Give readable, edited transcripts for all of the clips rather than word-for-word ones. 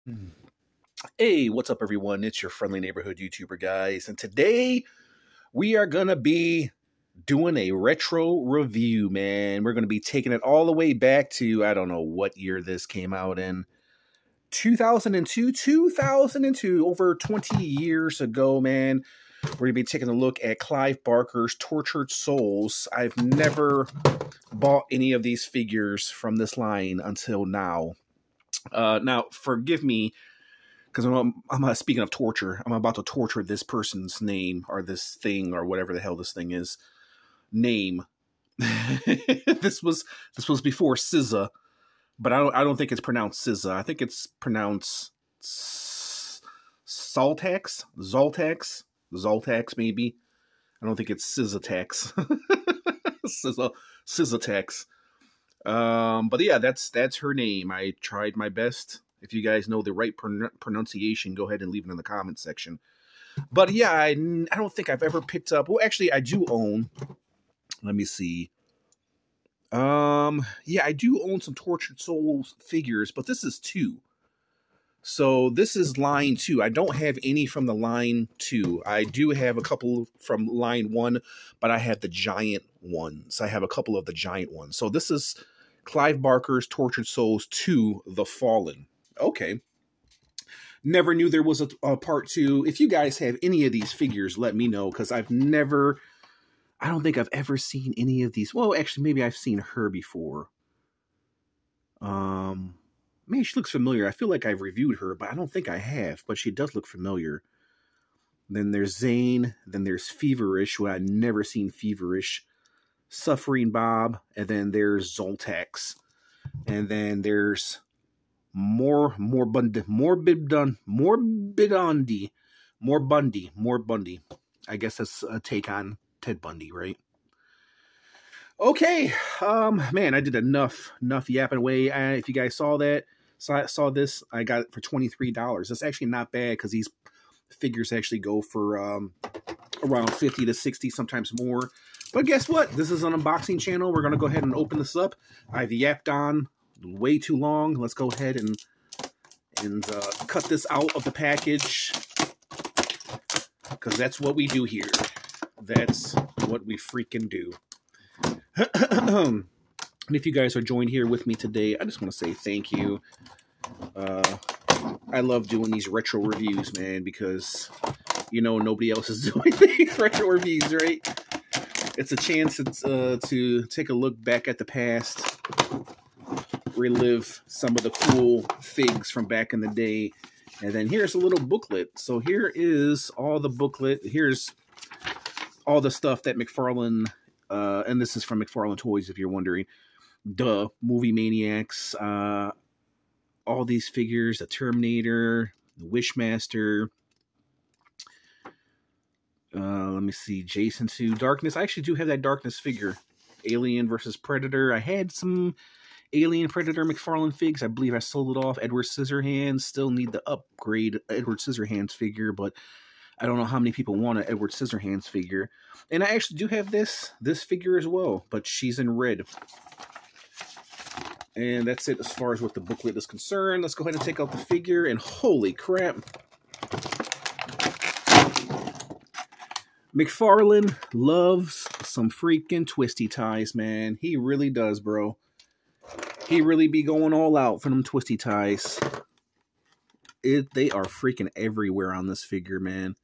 Hmm. Hey, what's up, everyone? It's your friendly neighborhood YouTuber, guys. And today we are going to be doing a retro review, man. We're going to be taking it all the way back to, I don't know what year this came out in. 2002, over 20 years ago, man. We're going to be taking a look at Clive Barker's Tortured Souls. I've never bought any of these figures from this line until now. Now, forgive me, because I'm speaking of torture, I'm about to torture this person's name or this thing or whatever the hell this thing is. Name. this was before SZA, but I don't think it's pronounced SZA. I think it's pronounced Szaltax, maybe. I don't think it's SZA-tax. SZA-tax. But yeah, that's her name. I tried my best. If you guys know the right pronunciation, go ahead and leave it in the comment section. But yeah, I don't think I've ever picked up. Well, actually, I do own. Let me see. Yeah, I do own some Tortured Souls figures, but this is 2. So this is line 2. I don't have any from the line 2. I do have a couple from line 1, but I have the giant ones. I have a couple of the giant ones. So this is Clive Barker's Tortured Souls 2, The Fallen. Okay. Never knew there was a part 2. If you guys have any of these figures, let me know, because I don't think I've ever seen any of these. Well, actually, maybe I've seen her before. Man, she looks familiar. I feel like I've reviewed her, but I don't think I have, but she does look familiar. Then there's Zane. Then there's Feverish, who I've never seen Feverish. Suffering Bob. And then there's Szaltax. And then there's Bundy. I guess that's a take on Ted Bundy, right? Okay, man, I did enough yapping away. If you guys saw this, I got it for $23. That's actually not bad, because these figures actually go for around 50 to 60, sometimes more. But guess what? This is an unboxing channel. We're gonna go ahead and open this up. I've yapped on way too long. Let's go ahead and cut this out of the package, because that's what we do here. That's what we freaking do. And if you guys are joined here with me today, I just want to say thank you. I love doing these retro reviews, man, because nobody else is doing these retro reviews, right? It's a chance to take a look back at the past, relive some of the cool figs from back in the day. And then here's a little booklet. So here is all the booklet. Here's all the stuff that Mcfarlane, and this is from Mcfarlane Toys, if you're wondering. Duh, Movie Maniacs, all these figures, the Terminator, the Wishmaster. Let me see, Jason 2, Darkness. I actually do have that Darkness figure. Alien versus Predator. I had some Alien Predator Mcfarlane figs. I believe I sold it off. Edward Scissorhands. Still need the upgrade Edward Scissorhands figure, but I don't know how many people want an Edward Scissorhands figure. And I actually do have this figure as well, but she's in red. And that's it as far as what the booklet is concerned. Let's go ahead and take out the figure, and holy crap. Mcfarlane loves some freaking twisty ties, man. He really does, bro. He really be going all out for them twisty ties. They are freaking everywhere on this figure, man.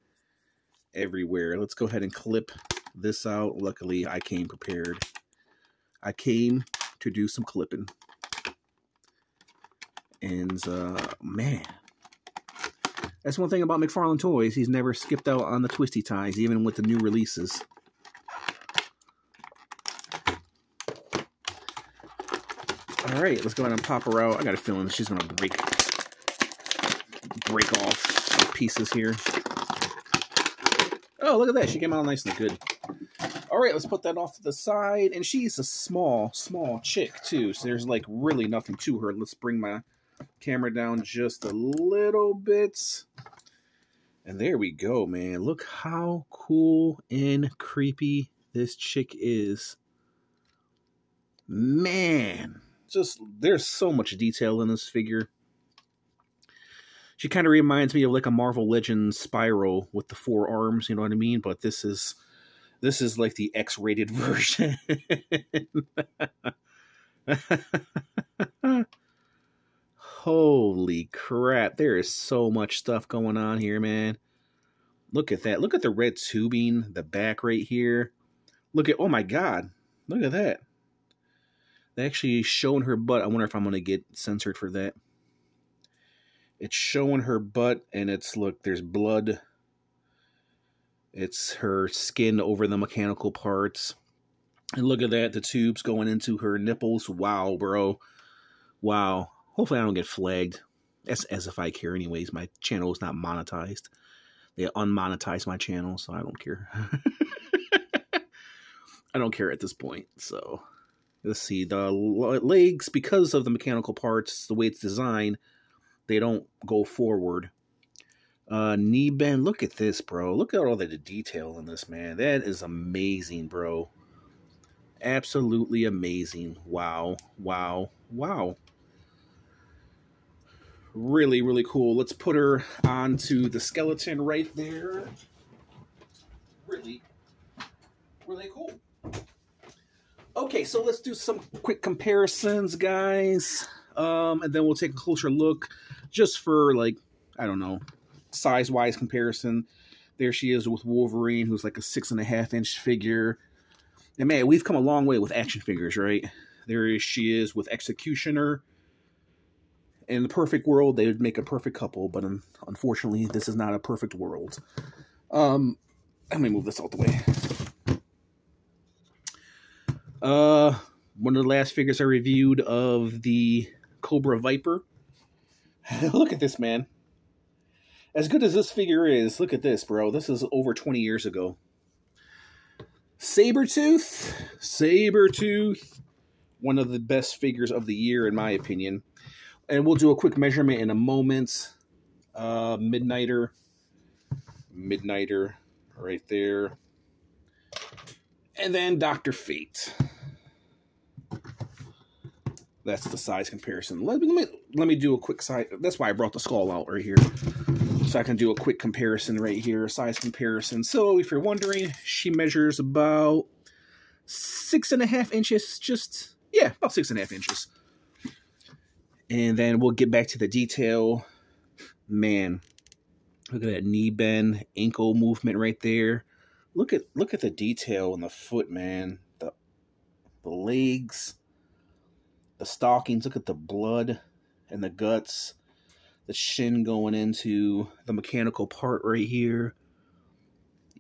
Everywhere. Let's go ahead and clip this out. Luckily, I came prepared. I came to do some clipping. And, man. That's one thing about Mcfarlane Toys. He's never skipped out on the twisty ties, even with the new releases. Alright, let's go ahead and pop her out. I got a feeling that she's going to break off some pieces here. Oh, look at that. She came out nice and good. Alright, let's put that off to the side. And she's a small chick, too. So there's, like, really nothing to her. Let's bring my camera down just a little bit. And there we go, man. Look how cool and creepy this chick is. Man, just there's so much detail in this figure. She kind of reminds me of like a Marvel Legends Spyro with the 4 arms, you know what I mean? But this is like the X-rated version. Holy crap, there is so much stuff going on here, man. Look at that. Look at the red tubing, the back right here. Look at, oh my god, look at that. They actually showing her butt. I wonder if I'm going to get censored for that. It's showing her butt, and it's, look, there's blood. It's her skin over the mechanical parts. And look at that, the tubes going into her nipples. Wow, bro. Wow. Hopefully I don't get flagged. That's as if I care anyways. My channel is not monetized. They unmonetized my channel, so I don't care. I don't care at this point. So, let's see. The legs, because of the mechanical parts, the way it's designed, they don't go forward. Knee bend. Look at this, bro. Look at all the detail in this, man. That is amazing, bro. Absolutely amazing. Wow. Wow. Wow. Really, really cool. Let's put her onto the skeleton right there. Really, really cool. Okay, so let's do some quick comparisons, guys. And then we'll take a closer look just for, like, I don't know, size-wise comparison. There she is with Wolverine, who's like a 6.5-inch figure. And man, we've come a long way with action figures, right? She is with Executioner. In the perfect world, they would make a perfect couple, but unfortunately, this is not a perfect world. Let me move this out the way. One of the last figures I reviewed of the Cobra Viper. Look at this, man. As good as this figure is, look at this, bro. This is over 20 years ago. Sabretooth. Sabretooth. One of the best figures of the year, in my opinion. And we'll do a quick measurement in a moment. Midnighter. Midnighter. Right there. And then Dr. Fate. That's the size comparison. Let me do a quick size. That's why I brought the skull out right here. So I can do a quick comparison right here. Size comparison. So if you're wondering, she measures about 6.5 inches. Just, yeah, about 6.5 inches. And then we'll get back to the detail. Man, look at that knee bend, ankle movement right there. Look at the detail in the foot, man. The legs, the stockings. Look at the blood and the guts. The shin going into the mechanical part right here.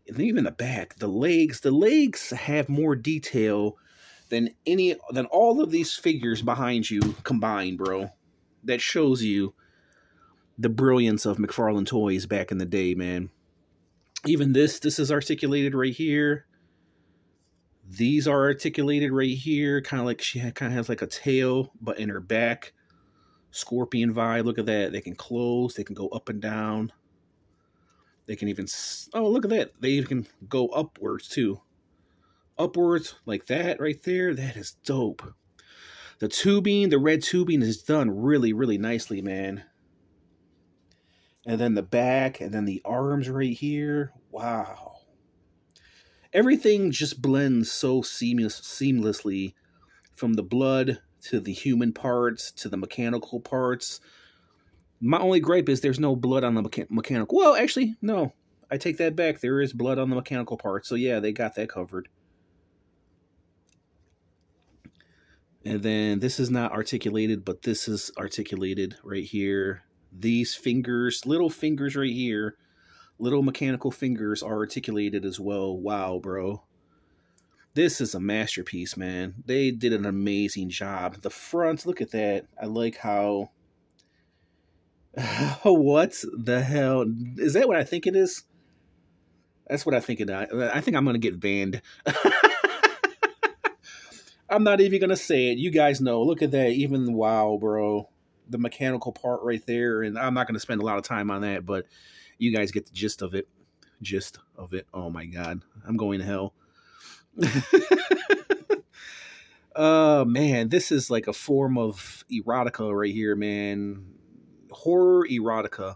And even the back, the legs have more detail than all of these figures behind you combined, bro. That shows you the brilliance of Mcfarlane toys back in the day, man. Even this is articulated right here. These are articulated right here, kind of like she kind of has like a tail, but in her back. Scorpion vibe. Look at that. They can close. They can go up and down. They can even, oh, look at that. They even can go upwards too. Upwards like that right there. That is dope. The tubing, the red tubing is done really, really nicely, man. And then the back, and then the arms right here. Wow. Everything just blends so seamlessly from the blood to the human parts to the mechanical parts. My only gripe is there's no blood on the mechanical. Well, actually, no. I take that back. There is blood on the mechanical parts. So, yeah, they got that covered. And then this is not articulated, but this is articulated right here. These fingers, little fingers right here, little mechanical fingers are articulated as well. Wow, bro. This is a masterpiece, man. They did an amazing job. The front, look at that. I like how... What the hell? Is that what I think it is? That's what I think it is. I think I'm going to get banned. I'm not even going to say it. You guys know. Look at that. Even, wow, bro. The mechanical part right there. And I'm not going to spend a lot of time on that, but you guys get the gist of it. Gist of it. Oh, my God. I'm going to hell. Man, this is like a form of erotica right here, man. horror erotica.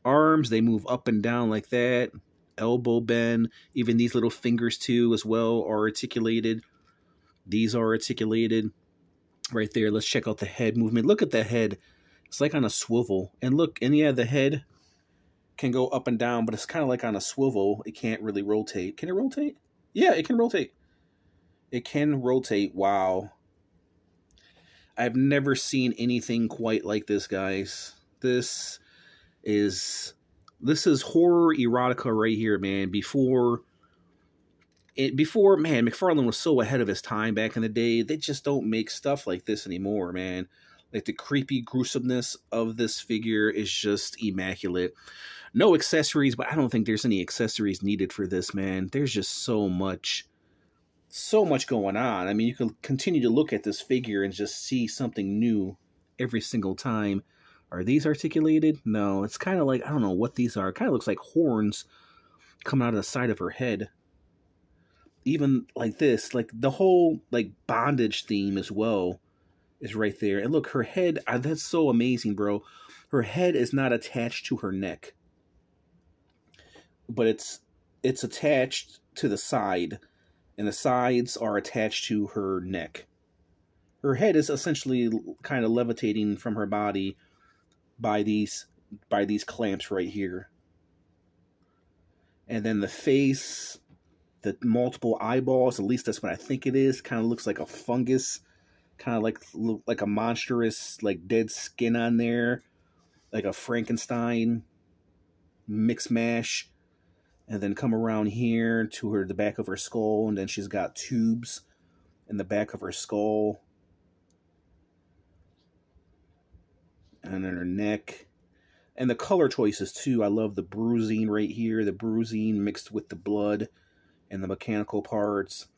Arms, they move up and down like that. Elbow bend. Even these little fingers too as well are articulated. These are articulated right there. Let's check out the head movement. Look at the head. It's like on a swivel. And look, and yeah, the head can go up and down, but it's kind of like on a swivel. It can't really rotate. Can it rotate? Yeah, it can rotate. It can rotate. Wow. I've never seen anything quite like this, guys. This is horror erotica right here, man. Before, man, Mcfarlane was so ahead of his time back in the day. They just don't make stuff like this anymore, man. Like, the creepy gruesomeness of this figure is just immaculate. No accessories, but I don't think there's any accessories needed for this, man. There's just so much going on. I mean, you can continue to look at this figure and just see something new every single time. Are these articulated? No, it's kind of like, I don't know what these are. It kind of looks like horns coming out of the side of her head. Even like this, like the whole like bondage theme as well is right there. And look, her head, that's so amazing, bro. Her head is not attached to her neck, but it's attached to the side, and the sides are attached to her neck. Her head is essentially kind of levitating from her body by these clamps right here. And then the face, the multiple eyeballs, at least that's what I think it is, kind of looks like a fungus, kind of like a monstrous, like dead skin on there, like a Frankenstein mix mash. And then come around here to the back of her skull, and then she's got tubes in the back of her skull. And then her neck. And the color choices too. I love the bruising right here. The bruising mixed with the blood and the mechanical parts.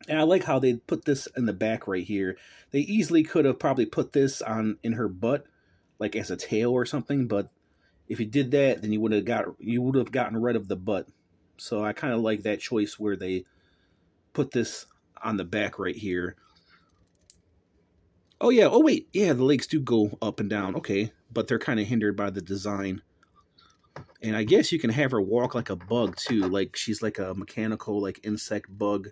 And I like how they put this in the back right here. They easily could have probably put this in her butt, like as a tail or something, but if you did that, then you would have gotten rid of the butt. So I kind of like that choice where they put this on the back right here. Oh yeah, oh wait, yeah, the legs do go up and down. Okay, but they're kind of hindered by the design. And I guess you can have her walk like a bug too, like she's like a mechanical like insect bug,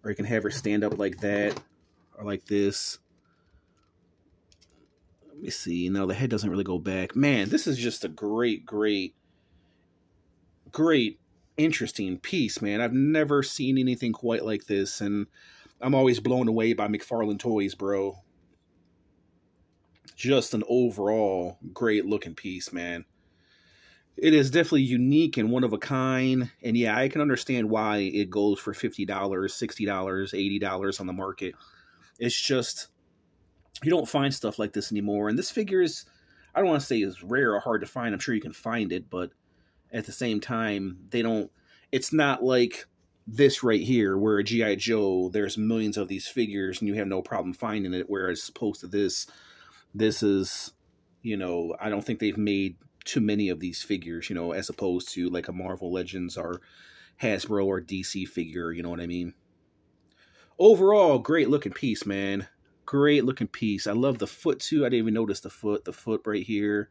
or you can have her stand up like that or like this. Let me see. Now the head doesn't really go back. Man, this is just a great, interesting piece, man. I've never seen anything quite like this, and I'm always blown away by Mcfarlane toys, bro. Just an overall great looking piece, man. It is definitely unique and one of a kind, and yeah, I can understand why it goes for $50, $60, $80 on the market. It's just, you don't find stuff like this anymore. And this figure is, I don't want to say is rare or hard to find. I'm sure you can find it, but at the same time, it's not like this right here, where a G.I. Joe, there's millions of these figures and you have no problem finding it, whereas opposed to this is, you know, I don't think they've made too many of these figures, you know, as opposed to like a Marvel Legends or Hasbro or DC figure, you know what I mean? Overall, great looking piece, man. Great looking piece. I love the foot too. I didn't even notice the foot right here.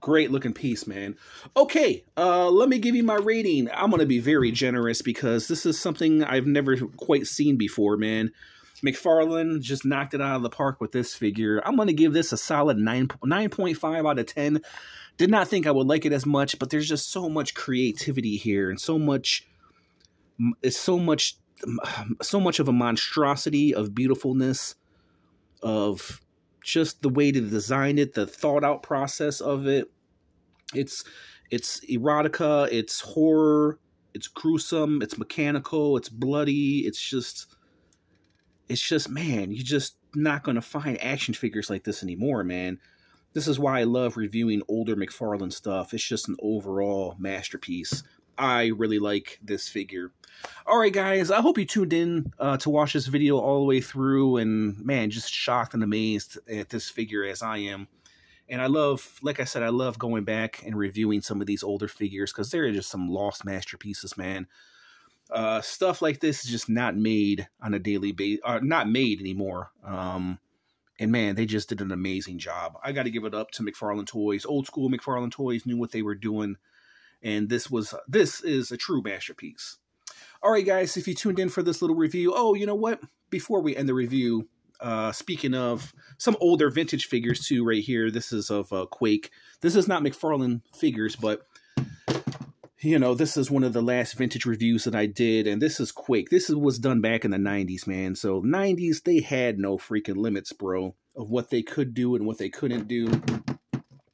Great looking piece, man. Okay, let me give you my rating. I'm going to be very generous because this is something I've never quite seen before, man. Mcfarlane just knocked it out of the park with this figure. I'm going to give this a solid 9.5 out of 10. Did not think I would like it as much, but there's just so much creativity here and so much of a monstrosity of beautifulness, of just the way to design it, the thought out process of it. It's erotica, it's horror, it's gruesome, it's mechanical, it's bloody. It's just, man, you're just not going to find action figures like this anymore, man. This is why I love reviewing older Mcfarlane stuff. It's just an overall masterpiece. I really like this figure. All right, guys, I hope you tuned in to watch this video all the way through, and man, just shocked and amazed at this figure as I am. And I love, like I said, I love going back and reviewing some of these older figures because they're just some lost masterpieces, man. Stuff like this is just not made on a daily basis, not made anymore. And man, they just did an amazing job. I got to give it up to Mcfarlane Toys. Old school Mcfarlane Toys knew what they were doing. And this is a true masterpiece. All right, guys, if you tuned in for this little review, oh, you know what? Before we end the review, speaking of some older vintage figures too, right here, this is of Quake. This is not Mcfarlane figures, but you know, this is one of the last vintage reviews that I did, and this is Quake. This was done back in the 90s, man. So 90s, they had no freaking limits, bro, of what they could do and what they couldn't do.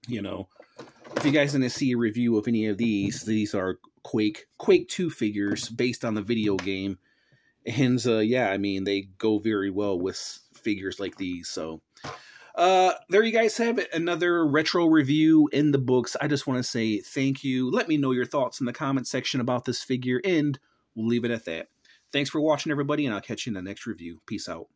You know, if you guys didn't see a review of any of these are Quake 2 figures based on the video game. And yeah, I mean, they go very well with figures like these. So there you guys have it. Another retro review in the books. I just want to say thank you. Let me know your thoughts in the comment section about this figure, and we'll leave it at that. Thanks for watching, everybody, and I'll catch you in the next review. Peace out.